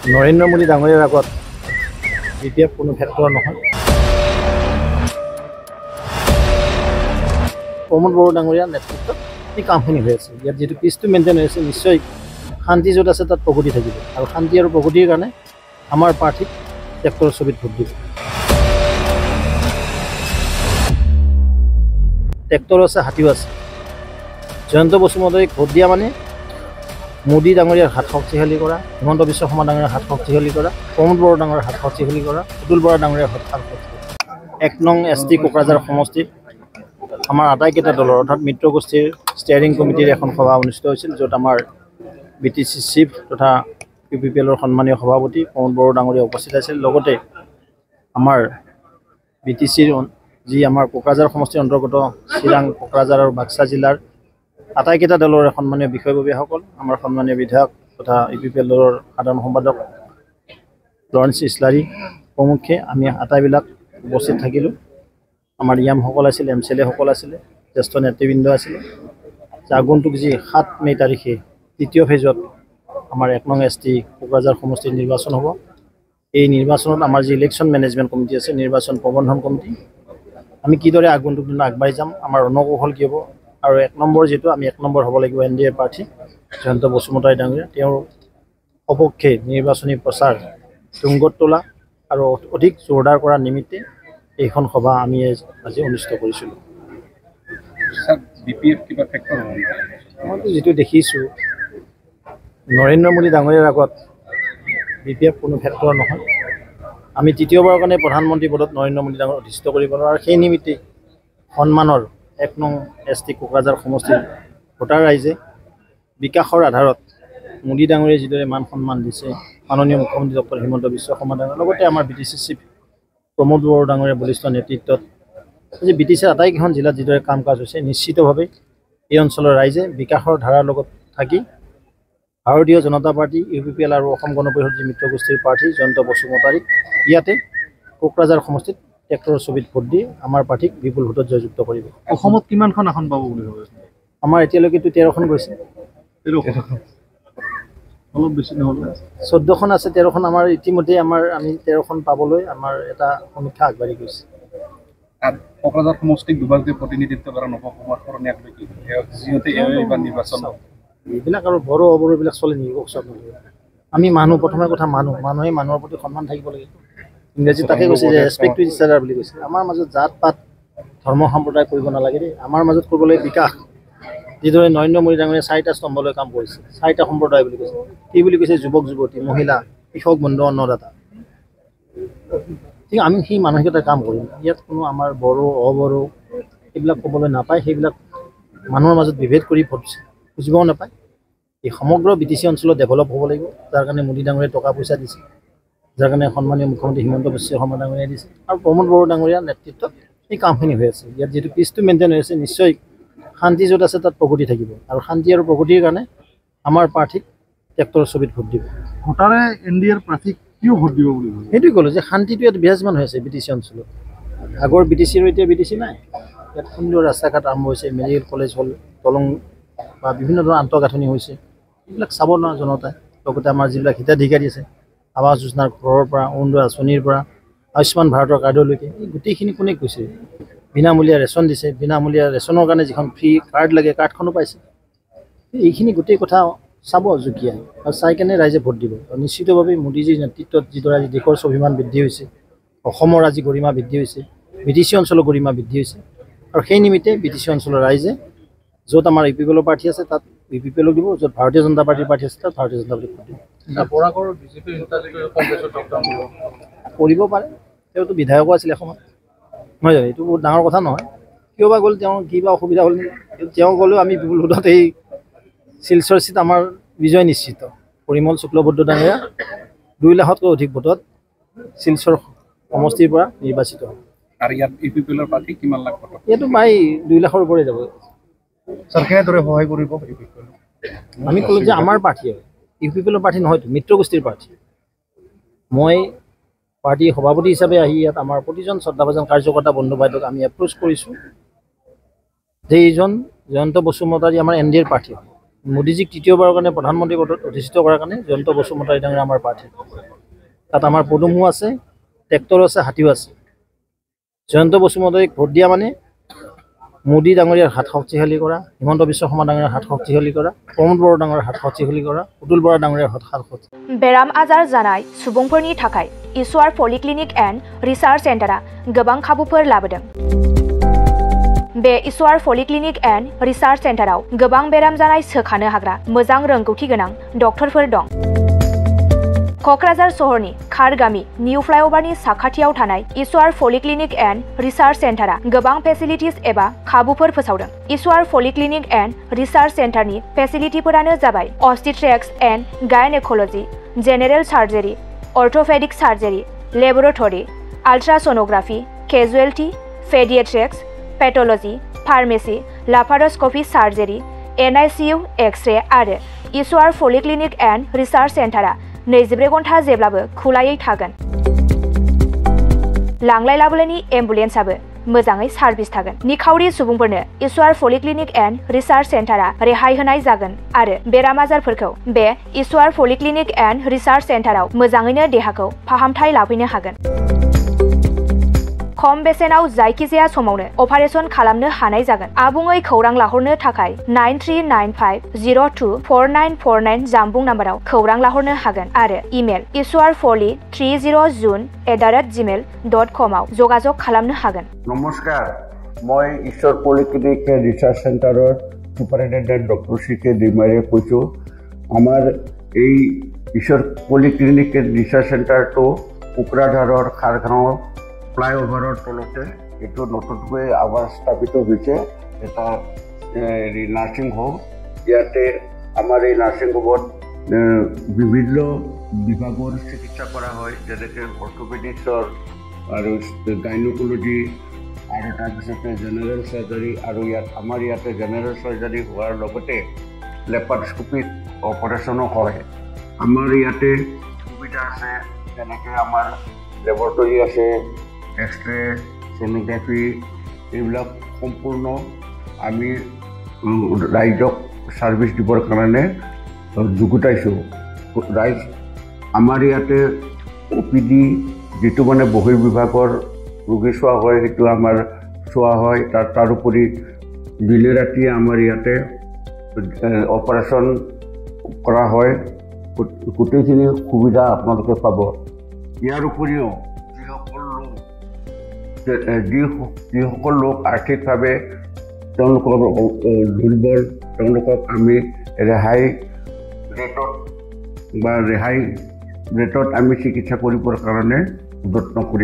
নৰেন্দ্ৰ মোদী ডাঙৰীয়াৰ আগত বিপিএফ কোনো ফেক্টৰ নহয়। প্ৰমোদ বড়ো ডাঙৰীয়াৰ নেতৃত্বত এই কামখিনি হৈ আছে। ইয়াত যিটো পিচটো মেইনটেইন হৈ আছে, নিশ্চয় শান্তি য'ত আছে তাত প্ৰগতি থাকিব, আৰু শান্তি আৰু প্ৰগতিৰ কাৰণে আমাৰ প্ৰাৰ্থীক ট্ৰেক্টৰৰ ছবিত ভোট দিব। ট্ৰেক্টৰ আছে, হাতীও আছে। জয়ন্ত বসুমতাৰীক ভোট দিয়া মানে মোদী ডাঙৰীয়াৰ হাত শক্তিশালী কৰা, হিমন্ত বিশ্ব শৰ্মা ডাঙৰীয়াৰ হাত শক্তিশালী কৰা, প্ৰমোদ বড়ো ডাঙৰীয়াৰ হাত শক্তিশালী কৰা, অতুল বৰা ডাঙৰীয়াৰ হাত শক্তিশালী। 1 নং ST কোকৰাঝাৰ সমষ্টিত আমাৰ আটাইকেইটা দলৰ অৰ্থাৎ মিত্ৰ গোষ্ঠীৰ ষ্টিয়াৰিং কমিটিৰ এখন সভা অনুষ্ঠিত হৈছিল, য'ত আমাৰ BTC চিফ তথা UPPLৰ সন্মানীয় সভাপতি প্ৰমোদ বড়ো ডাঙৰীয়া উপস্থিত আছিল। লগতে আমাৰ BTCৰ যি আমাৰ কোকৰাঝাৰ সমষ্টিৰ অন্তৰ্গত চিৰাং, কোকৰাঝাৰ আৰু বাক্সা জিলাৰ আটাইকেইটা দলৰ সন্মানীয় বিষয়ববীয়াসকল, আমাৰ সন্মানীয় বিধায়ক তথা UPPL দলৰ সাধাৰণ সম্পাদক লৰেন্স ইছলাৰী প্ৰমুখ্যে আমি আটাইবিলাক উপস্থিত থাকিলোঁ। আমাৰ ইয়ামসকল আছিল, MCLA সকল আছিলে, জ্যেষ্ঠ নেতৃবৃন্দ আছিলে। আগন্তুক যি 7 মে' তাৰিখে তৃতীয় ফেজত আমাৰ 1 নং ST কোকৰাঝাৰ সমষ্টিৰ নিৰ্বাচন হ'ব। এই নিৰ্বাচনত আমাৰ যি ইলেকশ্যন মেনেজমেণ্ট কমিটি আছে, নিৰ্বাচন প্ৰবন্ধন কমিটি, আমি কিদৰে আগন্তুক দিনত আগবাঢ়ি যাম, আমাৰ ৰণকৌশল কি হ'ব, আৰু 1 নম্বৰ যিটো আমি 1 নম্বৰ হ'ব লাগিব NDA প্ৰাৰ্থী জয়ন্ত বসুমতাৰী ডাঙৰীয়া, তেওঁৰ সপক্ষে নিৰ্বাচনী প্ৰচাৰ তুংগত তোলা আৰু অধিক জোৰদাৰ কৰাৰ নিমিত্তে এইখন সভা আমি আজি অনুষ্ঠিত কৰিছিলোঁ। মইতো যিটো দেখিছোঁ, নৰেন্দ্ৰ মোদী ডাঙৰীয়াৰ আগত BPF কোনো ফেক্টৰ নহয়। আমি তৃতীয়বাৰৰ কাৰণে প্ৰধানমন্ত্ৰী পদত নৰেন্দ্ৰ মোদী ডাঙৰীয়াক অধিষ্ঠিত কৰিব পাৰোঁ, আৰু সেই নিমিত্তে সন্মানৰ 1 নং ST কোকৰাঝাৰ সমষ্টিৰ ভোটাৰ ৰাইজে বিকাশৰ আধাৰত মোদী ডাঙৰীয়াই যিদৰে মান সন্মান দিছে, মাননীয় মুখ্যমন্ত্ৰী ডক্টৰ হিমন্ত বিশ্ব শৰ্মা ডাঙৰীয়া, লগতে আমাৰ BTC চিফ প্ৰমোদ বড়ো ডাঙৰীয়াৰ বলিষ্ঠ নেতৃত্বত আজি BTCৰ আটাইকেইখন জিলাত যিদৰে কাম কাজ হৈছে, নিশ্চিতভাৱে এই অঞ্চলৰ ৰাইজে বিকাশৰ ধাৰাৰ লগত থাকি ভাৰতীয় জনতা পাৰ্টি, UPPL আৰু অসম গণ পৰিষদ যি মিত্ৰ গোষ্ঠীৰ প্ৰাৰ্থী জয়ন্ত বসুমতাৰীক ইয়াতে কোকৰাঝাৰ সমষ্টিত ট্ৰেক্টৰৰ ছবিত ভোট দি আমাৰ প্ৰাৰ্থীক বিপুল ভোটত জয়যুক্ত কৰিব। অসমত কিমানখন আসন পাব বুলি ভাবে? আমাৰ এতিয়ালৈকেতো 13খন গৈছে, অলপ বেছি নহ'লে 14খন আছে। 13খন আমাৰ ইতিমধ্যে আমি 13খন পাবলৈ আমাৰ এটা সমীক্ষা আগবাঢ়ি গৈছে। কোকৰাঝাৰ সমষ্টিক দুবাৰকৈ প্ৰতিনিধিত্ব কৰা নৱকুমাৰ শৰণীয়াক যিহেতু এইবাৰ নিৰ্বাচন এইবিলাক আৰু বড়ো অবড়ো এইবিলাক চলে নেকি? কওকচোন। আমি মানুহ, প্ৰথমে কথা মানুহে মানুহৰ প্ৰতি সন্মান থাকিব লাগে। ইংৰাজীত তাকে কৈছে যে ৰেচপেক্ট টু ইচ আদাৰ বুলি কৈছে। আমাৰ মাজত জাত পাত ধৰ্ম সম্প্ৰদায় কৰিব নালাগে দেই। আমাৰ মাজত কৰিব লাগে বিকাশ। যিদৰে নৰেন্দ্ৰ মোদী ডাঙৰীয়াই 4টা স্তম্ভলৈ কাম কৰিছে, 4টা সম্প্ৰদায় বুলি কৈছে। কি বুলি কৈছে? যুৱক যুৱতী, মহিলা, কৃষক বন্ধু, অন্নদাতা। ঠিক আমি সেই মানসিকতাৰ কাম কৰিম। ইয়াত কোনো আমাৰ বড়ো অবড়ো এইবিলাক ক'বলৈ নাপায়। সেইবিলাক মানুহৰ মাজত বিভেদ কৰি ভোট খুজিবও নাপায়। এই সমগ্ৰ BTC অঞ্চলত ডেভেলপ হ'ব লাগিব, যাৰ কাৰণে মোদী ডাঙৰীয়াই টকা পইচা দিছে, যাৰ কাৰণে সন্মানীয় মুখ্যমন্ত্ৰী হিমন্ত বিশ্ব শৰ্মা ডাঙৰীয়াই দিছে, আৰু প্ৰমোদ বড়ো ডাঙৰীয়াৰ নেতৃত্বত এই কামখিনি হৈ আছে। ইয়াত যিটো পিচটো মেইনটেইন হৈ আছে, নিশ্চয় শান্তি য'ত আছে তাত প্ৰগতি থাকিব, আৰু শান্তি আৰু প্ৰগতিৰ কাৰণে আমাৰ প্ৰাৰ্থীক ট্ৰেক্টৰৰ ছবিত ভোট দিব। ভোটাৰে NDAৰ প্ৰাৰ্থীক কিয় ভোট দিব বুলি ভাবে? সেইটোৱে ক'লোঁ যে শান্তিটো ইয়াত বিৰাজমান হৈ আছে BTC অঞ্চলত। আগৰ BTCৰ এতিয়া BTC নাই। ইয়াত সুন্দৰ ৰাস্তা ঘাট আৰম্ভ হৈছে, মেডিকেল কলেজ হ'ল, দলং বা বিভিন্ন ধৰণৰ আন্তঃগাঁথনি হৈছে। এইবিলাক চাব নোৱাৰা জনতাই। লগতে আমাৰ যিবিলাক হিতাধিকাৰী আছে, আৱাস যোজনাৰ ঘৰৰ পৰা, অৰুণোদয় আঁচনিৰ পৰা, আয়ুষ্মান ভাৰতৰ কাৰ্ডলৈকে, এই গোটেইখিনি কোনে কৈছে? বিনামূলীয়া ৰেচন দিছে, বিনামূলীয়া ৰেচনৰ কাৰণে যিখন ফ্ৰী কাৰ্ড লাগে, কাৰ্ডখনো পাইছে। এইখিনি গোটেই কথা চাব জুকিয়াই, আৰু চাই কেনে ৰাইজে ভোট দিব। আৰু নিশ্চিতভাৱে মোদীজীৰ নেতৃত্বত যিদৰে আজি দেশৰ স্বাভিমান বৃদ্ধি হৈছে, অসমৰ আজি গৰিমা বৃদ্ধি হৈছে, BTC অঞ্চলৰ গৰিমা বৃদ্ধি হৈছে, আৰু সেই নিমিত্তে BTC অঞ্চলৰ ৰাইজে য'ত আমাৰ UPPLৰ প্ৰাৰ্থী আছে তাত UPPLক দিব, য'ত ভাৰতীয় জনতা পাৰ্টিৰ প্ৰাৰ্থী আছে তাত ভাৰতীয় জনতা পাৰ্টিক ভোট দিব। কৰিব পাৰে, তেওঁতো বিধায়কো আছিলে এসময়ত, নহয় জানো? এইটো বহুত ডাঙৰ কথা নহয়। কিয় বা গ'ল, তেওঁৰ কিবা অসুবিধা হ'ল নেকি? তেওঁ গ'লেও আমি বিপুল ভোটত এই শিলচৰ চিট আমাৰ বিজয় নিশ্চিত। পৰিমল শুক্লবৈদ্য ডাঙৰীয়া 2 লাখতকৈ অধিক ভোটত শিলচৰ সমষ্টিৰ পৰা নিৰ্বাচিত হ'ব। আৰু ইয়াত UPPLৰ প্ৰাৰ্থী কিমান লাখ ভোট? ইয়াতো প্ৰায় 2 লাখৰ ওপৰে যাব। চৰকাৰে দৰে সহায় কৰিব? আমি ক'লোঁ যে আমাৰ প্ৰাৰ্থী হয়, UPPLৰ প্ৰাৰ্থী নহয়তো, মিত্ৰ গোষ্ঠীৰ প্ৰাৰ্থী। মই পাৰ্টীৰ সভাপতি হিচাপে আহি ইয়াত আমাৰ প্ৰতিজন শ্ৰদ্ধাভাজন কাৰ্যকৰ্তা বন্ধু বাইদেউক আমি এপ্ৰ'চ কৰিছোঁ যে এইজন জয়ন্ত বসুমতাৰী আমাৰ NDAৰ প্ৰাৰ্থী হয়। মোদীজীক তৃতীয়বাৰৰ কাৰণে প্ৰধানমন্ত্ৰী পদত অধিষ্ঠিত কৰাৰ কাৰণে জয়ন্ত বসুমতাৰী ডাঙৰীয়া আমাৰ প্ৰাৰ্থী। তাত আমাৰ পদুমো আছে, ট্ৰেক্টৰো আছে, হাতীও আছে। জয়ন্ত বসুমতাৰীক ভোট দিয়া মানে মোদী ডাঙৰীয়াৰ হাত শক্তিশালী কৰা, হিমন্ত বিশ্ব শৰ্মা ডাঙৰীয়াৰ হাত শক্তিশালী কৰা, প্ৰমোদ বড়ো ডাঙৰীয়াৰ হাত শক্তিশালী কৰা, পুতুল বৰা ডাঙৰীয়াৰ হাত শক্তিশালী। बेराम आजार जानाय सुबुंफोरनि थाखाय ईश्वर पलिक्लिनिक एन्ड रिसार्च सेन्टारा गोबां खाबुफोर लाबोदों। बे ईश्वर पलिक्लिनिक एन्ड रिसार्च सेन्टाराव गोबां बेराम जानाय सोखानो हाग्रा मोजां रोंगौथि गोनां डक्टरफोर दं। क'क्राझार सहरनि खार गामि निउ फ्लाइअभारनि साखाथियाव थानाय ईश्वर पलिक्लिनिक एन्ड रिसार्च सेन्टारा गोबां फेसिलिटिज एबा खाबुफोर फोसावदों। ईश्वर पलिक्लिनिक एन्ड रिसार्च सेन्टारनि फेसिलिटिफोरानो जाबाय obstetrics and gynaecology, general surgery, orthopaedic surgery, laboratory, ultrasonography, casualty, paediatrics, pathology, pharmacy, laparoscopy surgery, NICU, x ray आरो ईश्वर पलिक्लिनिक एन्ड रिसार्च सेन्टारा 24 घन्टा जेब्लाबो खुलायै थागोन। लांलाय लाबोलायनि एम्बुलेन्सआबो मोजाङै सार्भिस थागोन। निखावरि सुबुंफोरनो ईश्वर पलिक्लिनिक एन्ड रिसार्च सेन्टारा रेहाय होनाय जागोन आरो बेराम आजारफोरखौ बे ईश्वर पलिक्लिनिक एन्ड रिसार्च सेन्टाराव मोजाङैनो देहाखौ फाहामथाय लाफैनो हागोन। खम बेसेनाव जायखिजाया समावनो अपारेशन खालामनो हानाय जागोन। आबुङै खौरां लाहरनो थाखाय 9395024949 जानबुं नाम्बाराव खौरां लाहरनो हागोन आरो इमेल ishwarpoli30@gmail.com आव जगाजग खालामनो हागोन। नमस्कार, मैं ईश्वर पलिक्लिनिक रिसार्च सेन्टारर सुपारिटेन्डेन्ट डक्टर CK दैमारीয়ে কৈছো। आमार এই ईश्वर पलिक्लिनिक रिसार्च सेन्टारটো কোকৰাঝাৰৰ খাৰগাঁৱৰ ফ্লাইঅভাৰৰ তলতে এইটো নতুনকৈ আবাৰ স্থাপিত হৈছে এটা নাৰ্ছিং হোম। ইয়াতে আমাৰ এই নাৰ্ছিং হোমত বিভিন্ন বিভাগৰ চিকিৎসা কৰা হয়, যেনেকৈ অৰ্থোপেডিক্সৰ আৰু গাইনোকলজি আৰু তাৰপিছতে জেনেৰেল চাৰ্জাৰী, আৰু আমাৰ ইয়াতে জেনেৰেল চাৰ্জাৰী হোৱাৰ লগতে লেপাৰস্কোপিক অপাৰেশ্যনো হয়। আমাৰ ইয়াতে সুবিধা আছে, যেনেকৈ আমাৰ লেবৰেটৰী আছে, এক্স-ৰে, ছ'নোগ্ৰাফি, এইবিলাক সম্পূৰ্ণ আমি ৰাইজক ছাৰ্ভিচ দিবৰ কাৰণে যুগুতাইছোঁ। ৰাইজ আমাৰ ইয়াতে OPD যিটো মানে বহিৰ্বিভাগৰ ৰোগী চোৱা হয়, সেইটো আমাৰ চোৱা হয়। তাৰোপৰি দিনে ৰাতিয়ে আমাৰ ইয়াতে অপাৰেশ্যন কৰা হয়। গোটেইখিনি সুবিধা আপোনালোকে পাব। ইয়াৰ উপৰিও যিসকল লোক আৰ্থিকভাৱে তেওঁলোকৰ দুৰ্বল, তেওঁলোকক আমি ৰেহাই ৰেটত আমি চিকিৎসা কৰিবৰ কাৰণে যত্ন কৰিম।